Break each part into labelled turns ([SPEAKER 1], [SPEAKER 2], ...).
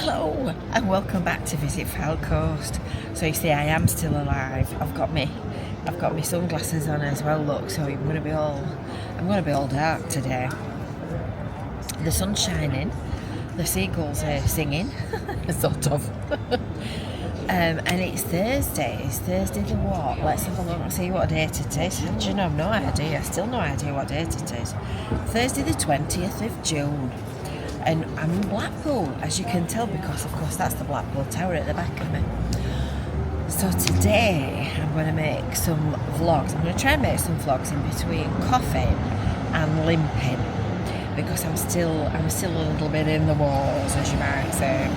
[SPEAKER 1] Hello and welcome back to Visit Fowl Coast. So you see, I am still alive. I've got my sunglasses on as well. Look, so I'm gonna be all dark today. The sun's shining, the seagulls are singing, sort of. And it's Thursday. It's Thursday the what? Let's have a look and see what date it is. Do you know? I've no idea. Still no idea what date it is. Thursday the 20th of June. And I'm in Blackpool, as you can tell, because of course that's the Blackpool Tower at the back of me. So today I'm going to make some vlogs. I'm going to try and make some vlogs in between coughing and limping, because I'm still a little bit in the walls, as you might say.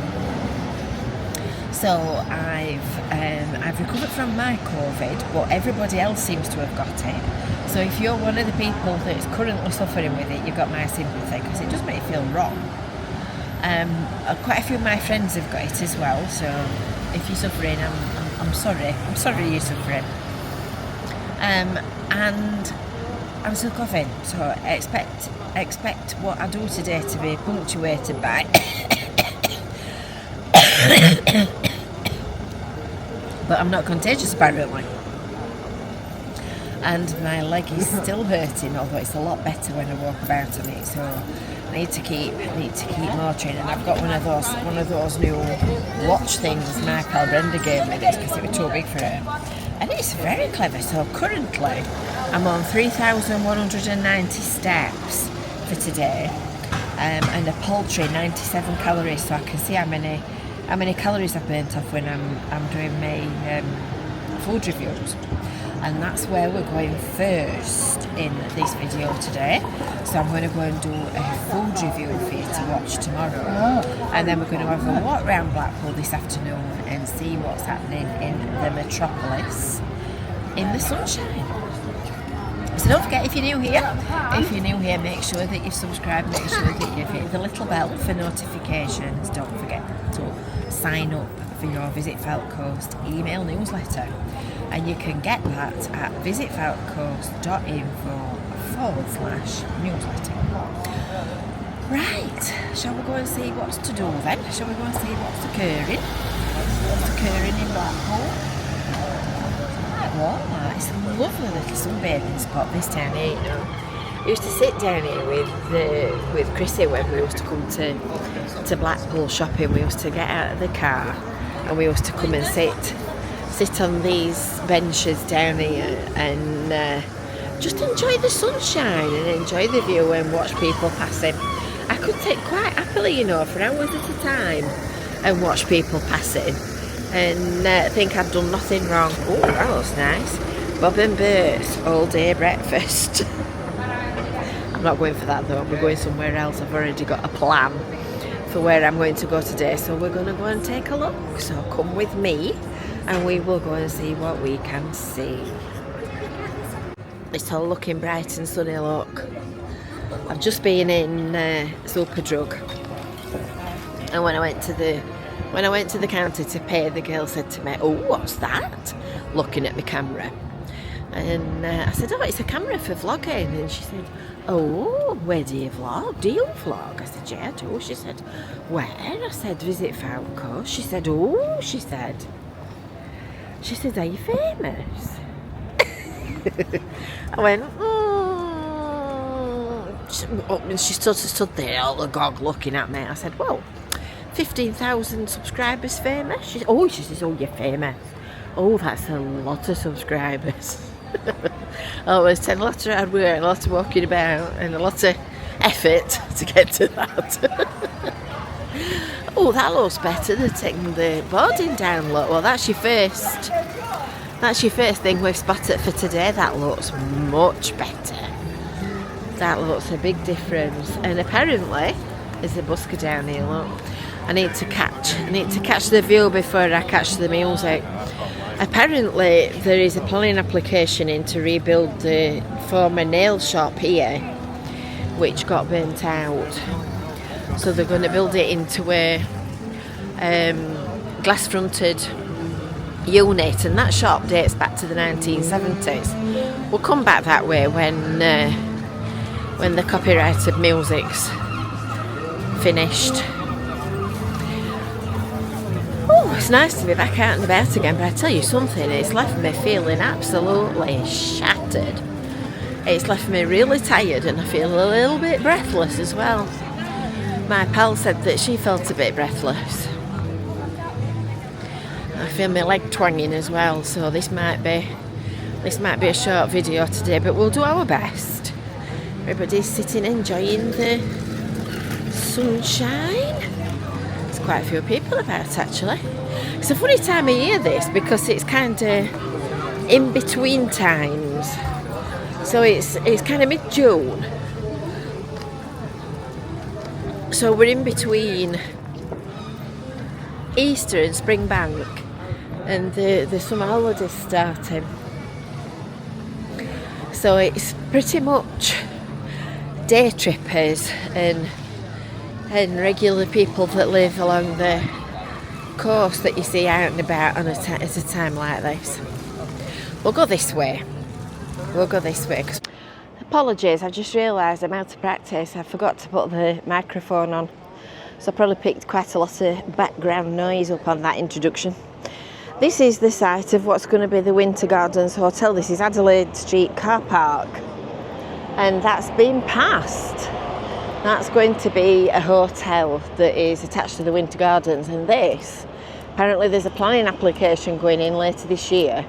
[SPEAKER 1] So I've recovered from my COVID, but everybody else seems to have got it. So if you're one of the people that's currently suffering with it, you've got my sympathy, because it does make you feel wrong. Quite a few of my friends have got it as well, so if you're suffering, I'm sorry. I'm sorry you're suffering. And I'm still coughing, so expect what I do today to be punctuated by but I'm not contagious apparently. And my leg is still hurting, although it's a lot better when I walk about on it. So I need to keep motoring. And I've got one of those new watch things my pal Brenda gave me this because it was too big for her. And it's very clever. So currently I'm on 3,190 steps for today, and a paltry 97 calories. So I can see how many calories I've burnt off when I'm doing my food reviews. And that's where we're going first in this video today. So I'm going to go and do a food review for you to watch tomorrow. And then we're going to have a walk around Blackpool this afternoon and see what's happening in the metropolis in the sunshine. So don't forget, if you're new here, make sure that you've subscribed, make sure that you've hit the little bell for notifications. Don't forget to sign up for your Visit Fowl Coast email newsletter. And you can get that at visitfowlcoast.info/newsletter. Right, shall we go and see what's to do then? Shall we go and see what's occurring? What's occurring in Blackpool? Quite warm, that. It's a lovely little sunbathing spot this town here, you know. We used to sit down here with Chrissy when we used to come to Blackpool shopping. We used to get out of the car and we used to come and sit on these benches down here and just enjoy the sunshine and enjoy the view and watch people passing. I could sit quite happily, you know, for hours at a time and watch people passing and think I'd done nothing wrong. Oh, that looks nice. Bob and Bert's all day breakfast. I'm not going for that though, we're going somewhere else. I've already got a plan for where I'm going to go today, so we're going to go and take a look. So come with me and we will go and see what we can see. It's all looking bright and sunny, look. I've just been in Superdrug, and when I went to the counter to pay, the girl said to me, "Oh, what's that?" looking at my camera. And I said, "Oh, it's a camera for vlogging." And she said, "Oh, where do you vlog? Do you vlog?" I said, "Yeah, I do." She said, "Where?" I said, "Visit Fowl Coast." She said, "Oh," she said, "Are you famous?" I went, and she stood there all agog looking at me. I said, "Well, 15,000 subscribers famous?" She says, "Oh, you're famous." "Oh, that's a lot of subscribers." Oh, it's a lot of hard work, a lot of walking about and a lot of effort to get to that. Oh, that looks better than taking the boarding down. Look, well, that's your first thing we've spotted for today. That looks much better. That looks a big difference. And apparently there's a busker down here, look. I need to catch the view before I catch the music. Apparently there is a planning application in to rebuild the former nail shop here, which got burnt out. So they're going to build it into a glass-fronted unit, and that shop dates back to the 1970s. We'll come back that way when the copyrighted music's finished. It's nice to be back out and about again, but I tell you something, it's left me feeling absolutely shattered. It's left me really tired and I feel a little bit breathless as well. My pal said that she felt a bit breathless. I feel my leg twanging as well, so this might be a short video today, but we'll do our best. Everybody's sitting enjoying the sunshine. There's quite a few people about actually. It's a funny time of year this, because it's kind of in between times. So it's kind of mid-June. So we're in between Easter and Spring Bank and the summer holidays starting. So it's pretty much day trippers and regular people that live along the coast that you see out and about at a time like this. We'll go this way. Apologies, I've just realised I'm out of practice. I forgot to put the microphone on, so I probably picked quite a lot of background noise up on that introduction. This is the site of what's going to be the Winter Gardens Hotel. This is Adelaide Street car park, and that's been passed. That's going to be a hotel that is attached to the Winter Gardens, and this, apparently there's a planning application going in later this year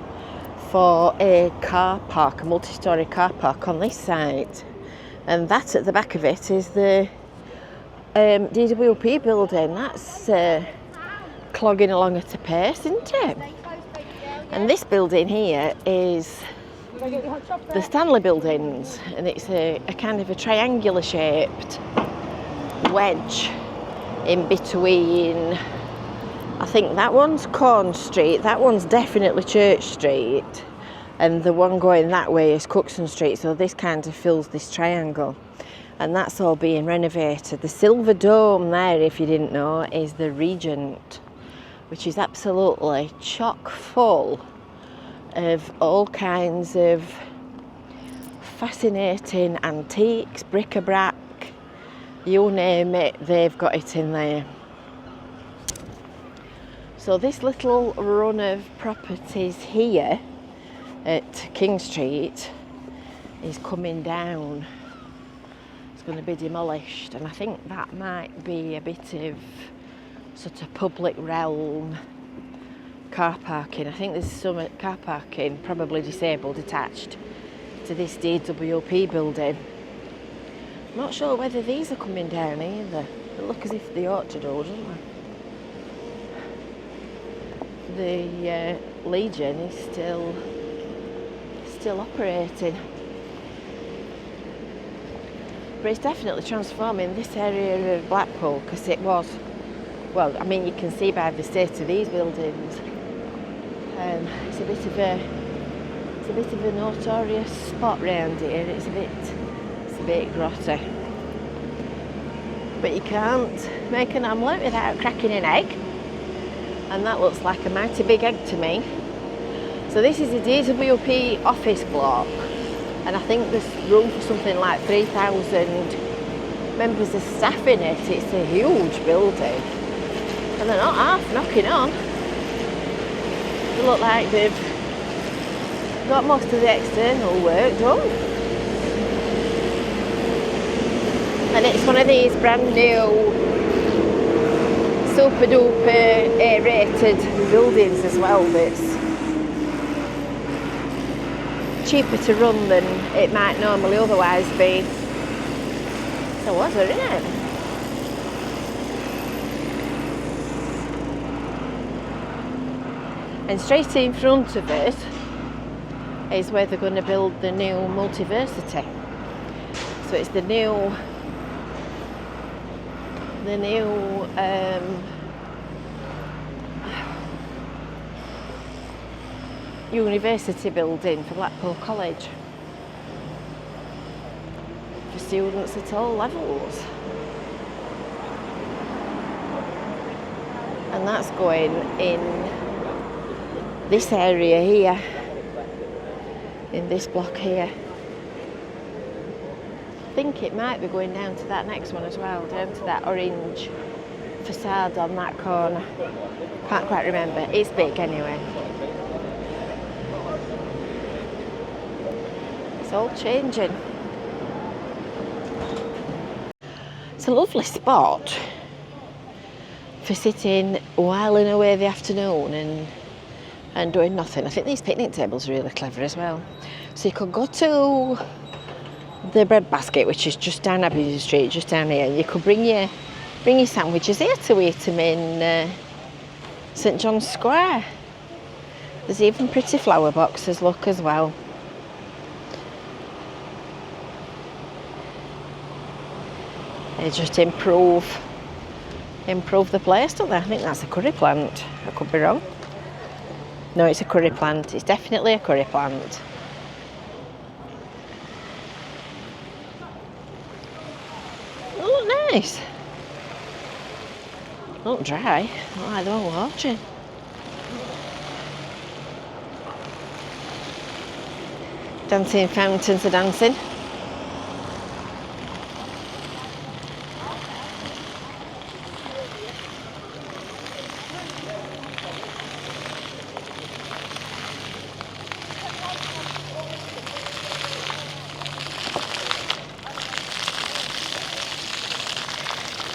[SPEAKER 1] for a car park, a multi-storey car park on this site. And that at the back of it is the DWP building. That's clogging along at a pace, isn't it? And this building here is the Stanley buildings, and it's a kind of a triangular shaped wedge in between. I think that one's Corn Street, that one's definitely Church Street, and the one going that way is Cookson Street. So this kind of fills this triangle, and that's all being renovated. The Silver Dome there, if you didn't know, is the Regent, which is absolutely chock full of all kinds of fascinating antiques, bric-a-brac, you name it, they've got it in there. So this little run of properties here at King Street is coming down. It's going to be demolished, and I think that might be a bit of sort of public realm car parking. I think there's some car parking, probably disabled, attached to this DWP building. I'm not sure whether these are coming down either. They look as if they ought to do, don't they? The Legion is still operating, but it's definitely transforming this area of Blackpool, because it was, well, I mean, you can see by the state of these buildings, it's a bit of a notorious spot round here. It's a bit grotty, but you can't make an omelette without cracking an egg. And that looks like a mighty big egg to me. So this is a DWP office block, and I think there's room for something like 3,000 members of staff in it. It's a huge building, and they're not half knocking on. They look like they've got most of the external work done. And it's one of these brand new super duper aerated buildings as well, that's cheaper to run than it might normally otherwise be. So was there, isn't it? And straight in front of it is where they're going to build the new multiversity. So it's the new university building for Blackpool College for students at all levels, and that's going in this area here, in this block here. I think it might be going down to that next one as well, down to that orange facade on that corner. Can't quite remember. It's big anyway. It's all changing. It's a lovely spot for sitting, whiling away the afternoon and doing nothing. I think these picnic tables are really clever as well. So you could go to the bread basket, which is just down Abbey Street, just down here. You could bring your sandwiches here to eat them in St John's Square. There's even pretty flower boxes, look, as well. They just improve the place, don't they? I think that's a curry plant. I could be wrong. No, it's a curry plant. It's definitely a curry plant. Oh, look nice. Not dry. Not like the one we're watching. Dancing fountains are dancing.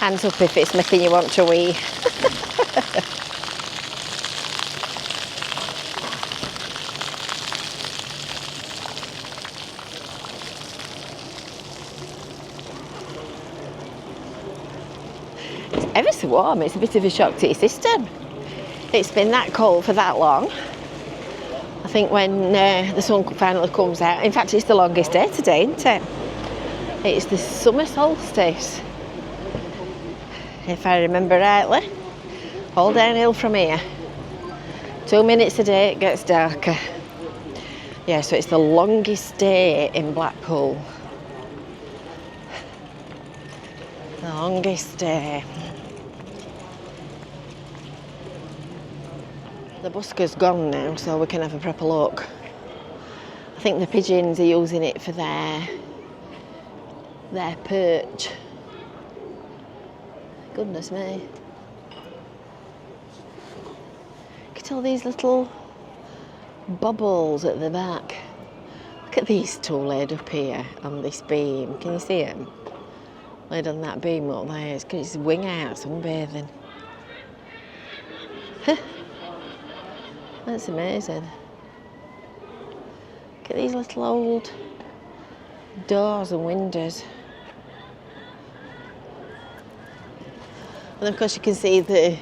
[SPEAKER 1] Hands up if it's making you want to wee. It's ever so warm. It's a bit of a shock to your system. It's been that cold for that long. I think when the sun finally comes out, in fact it's the longest day today, isn't it? It's the summer solstice. If I remember rightly, all downhill from here. 2 minutes a day it gets darker. Yeah, so it's the longest day in Blackpool. The longest day. The busker's gone now, so we can have a proper look. I think the pigeons are using it for their perch. Goodness me. Look at all these little bubbles at the back. Look at these two laid up here on this beam. Can you see them? Laid on that beam up there. It's got its wing out sunbathing. That's amazing. Look at these little old doors and windows. And of course you can see the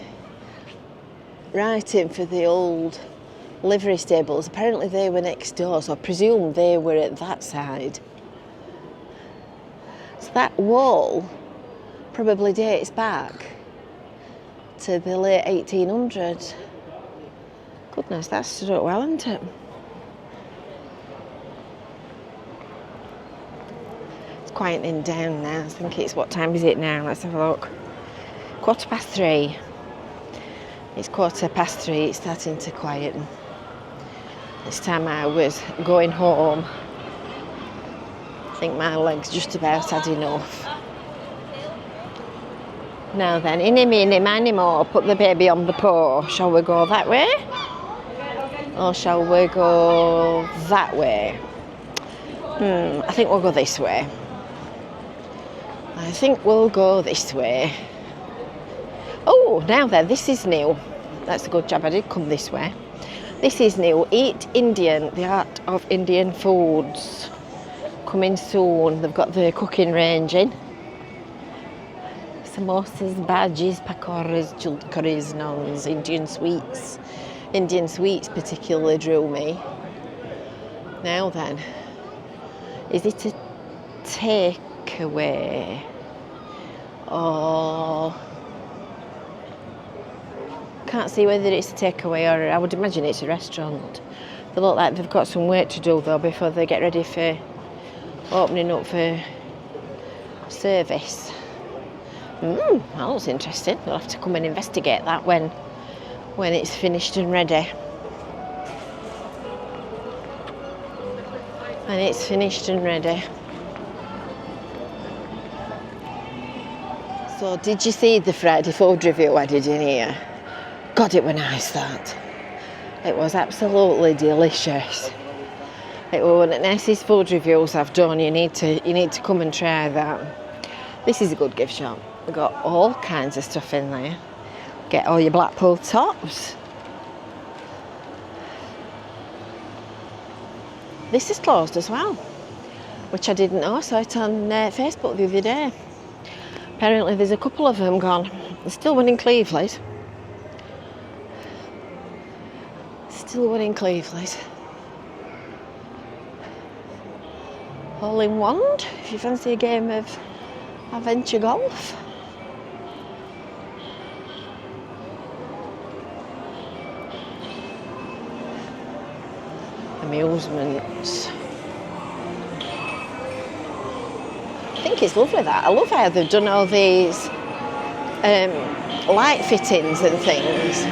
[SPEAKER 1] writing for the old livery stables. Apparently they were next door, so I presume they were at that side. So that wall probably dates back to the late 1800s. Goodness, that stood up well, hasn't it? It's quieting down now. I think it's, what time is it now? Let's have a look. 3:15. It's 3:15. It's starting to quieten. This time I was going home. I think my legs just about had enough. Now then, inny meeny miny mo, put the baby on the paw. Shall we go that way? Or shall we go that way? I think we'll go this way. I think we'll go this way. Oh, now then, this is new. That's a good job, I did come this way. This is new. Eat Indian, the art of Indian foods. Coming soon. They've got the cooking range in. Samosas, bhajis, pakoras, chilli curries, naans, Indian sweets. Indian sweets particularly drew me. Now then, is it a takeaway? Or... can't see whether it's a takeaway or I would imagine it's a restaurant. They look like they've got some work to do though before they get ready for opening up for service. That looks interesting. We'll have to come and investigate that when it's finished and ready. When it's finished and ready. So did you see the Friday food review I did in here? God, it was nice, that. It was absolutely delicious. It was one of the nicest food reviews I've done. You need to come and try that. This is a good gift shop. We've got all kinds of stuff in there. Get all your Blackpool tops. This is closed as well, which I didn't know. I saw it on Facebook the other day. Apparently there's a couple of them gone. There's still one in Cleveland. Still one in Cleveland. Hole in Wand, if you fancy a game of adventure golf. Amusements. I think it's lovely, that. I love how they've done all these light fittings and things.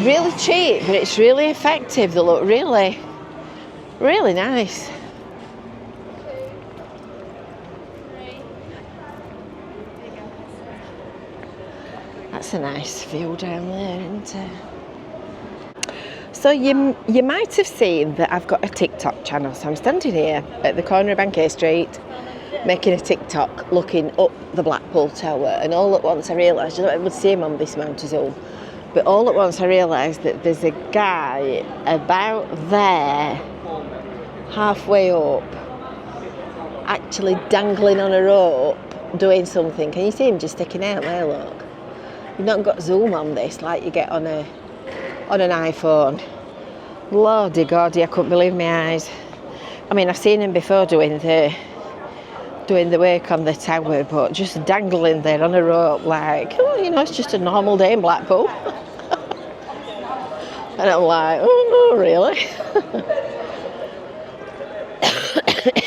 [SPEAKER 1] Really cheap, but it's really effective. They look really, really nice. That's a nice view down there, isn't it? So you might have seen that I've got a TikTok channel. So I'm standing here at the corner of Bankay Street making a TikTok looking up the Blackpool Tower, and all at once I realised, I would see him on this mountain zoom, but all at once I realised that there's a guy about there, halfway up, actually dangling on a rope, doing something. Can you see him just sticking out there, look? You've not got zoom on this like you get on an iPhone. Lordy God, I couldn't believe my eyes. I mean, I've seen him before doing the work on the tower, but just dangling there on a rope like, oh, you know, it's just a normal day in Blackpool. And I'm like, oh no, really?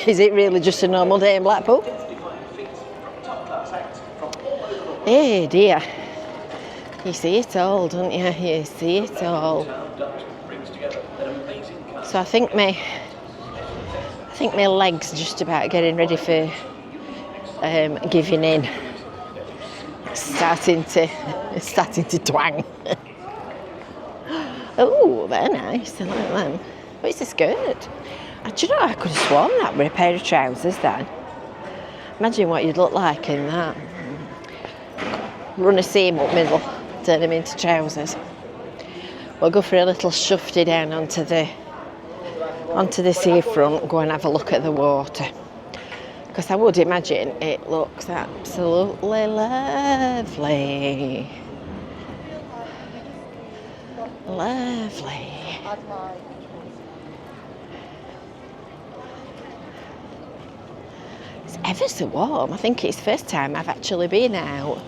[SPEAKER 1] Is it really just a normal day in Blackpool? Hey dear. You see it all, don't you? You see it all. So I think my legs are just about getting ready for giving in. Starting to twang. Oh, they're nice. I like them. But it's a skirt. Do you know, I could have sworn that with a pair of trousers then. Imagine what you'd look like in that. Run a seam up middle, turn them into trousers. We'll go for a little shufty down onto the seafront, go and have a look at the water. Because I would imagine it looks absolutely lovely. Lovely. It's ever so warm. I think it's the first time I've actually been out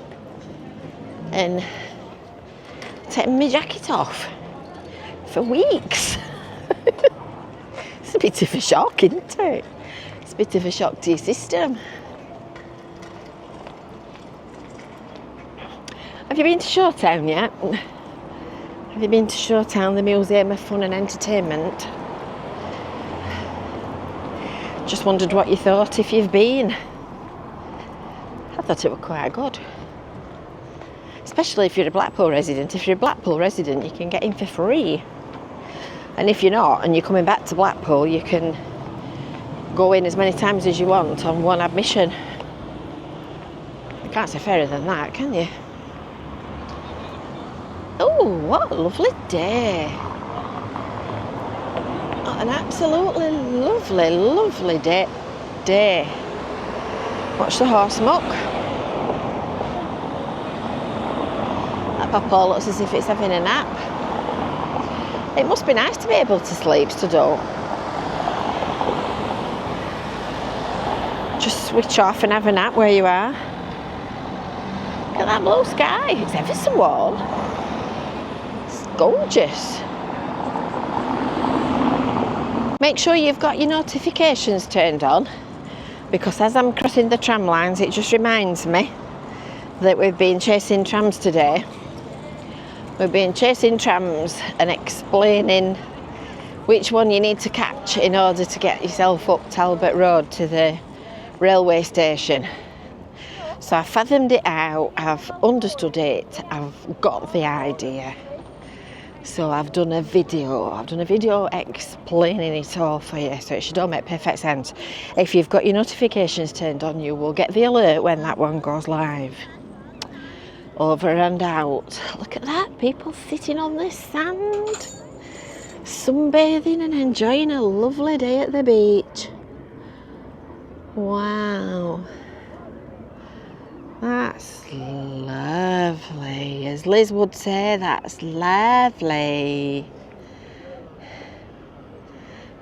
[SPEAKER 1] and taken my jacket off for weeks. It's a bit of a shock, isn't it? It's a bit of a shock to your system. Have you been to Showtown yet? Have you been to Showtown, the Museum of Fun and Entertainment? Just wondered what you thought if you've been. I thought it was quite good. Especially if you're a Blackpool resident. If you're a Blackpool resident, you can get in for free. And if you're not, and you're coming back to Blackpool, you can go in as many times as you want on one admission. You can't say fairer than that, can you? Oh, what a lovely day. Oh, an absolutely lovely, lovely day. Watch the horse muck. That papa looks as if it's having a nap. It must be nice to be able to sleep stood up. Just switch off and have a nap where you are. Look at that blue sky. It's ever so warm. It's gorgeous. Make sure you've got your notifications turned on, because as I'm crossing the tram lines, it just reminds me that we've been chasing trams today. We've been chasing trams and explaining which one you need to catch in order to get yourself up Talbot Road to the railway station. So I fathomed it out, I've understood it, I've got the idea. So I've done a video explaining it all for you, so it should all make perfect sense. If you've got your notifications turned on, you will get the alert when that one goes live. Over and out. Look at that, people sitting on the sand, sunbathing and enjoying a lovely day at the beach. Wow. That's lovely. As Liz would say, that's lovely.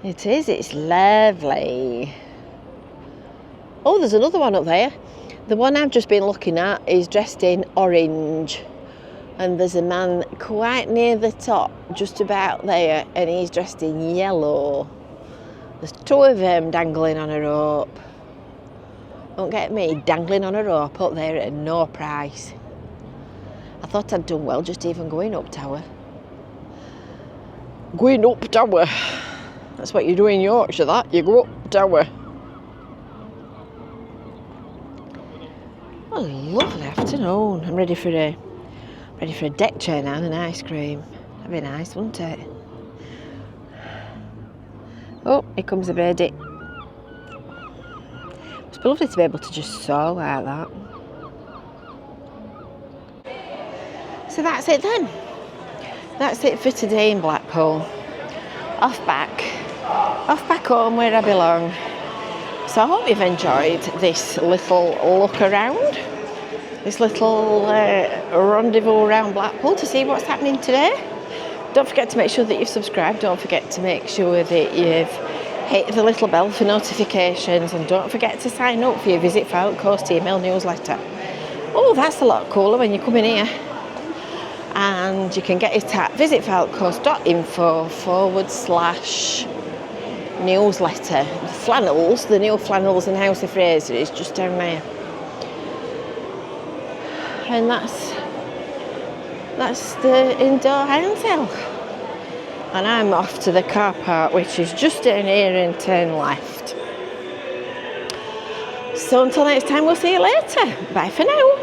[SPEAKER 1] It is, it's lovely. Oh, there's another one up there. The one I've just been looking at is dressed in orange. And there's a man quite near the top, just about there, and he's dressed in yellow. There's two of them dangling on a rope. Don't get me dangling on a rope up there at no price. I thought I'd done well just even going up tower. Going up tower. That's what you do in Yorkshire, that. You go up tower. What a lovely afternoon. I'm ready for a deck chair now and an ice cream. That'd be nice, wouldn't it? Oh, here comes the birdie. It's lovely to be able to just sew like that. So that's it then. That's it for today in Blackpool. Off back home where I belong. So I hope you've enjoyed this little look around, this little rendezvous around Blackpool to see what's happening today. Don't forget to make sure that you've subscribed. Don't forget to make sure that you've hit the little bell for notifications, and don't forget to sign up for your Visit Fylde Coast email newsletter. Oh, that's a lot cooler when you come in here. And you can get it at visitfyldecoast.info/newsletter. The flannels, the new flannels in House of Fraser is just down there. And that's the indoor hand sale. And I'm off to the car park, which is just down here, and turn left. So until next time, we'll see you later. Bye for now.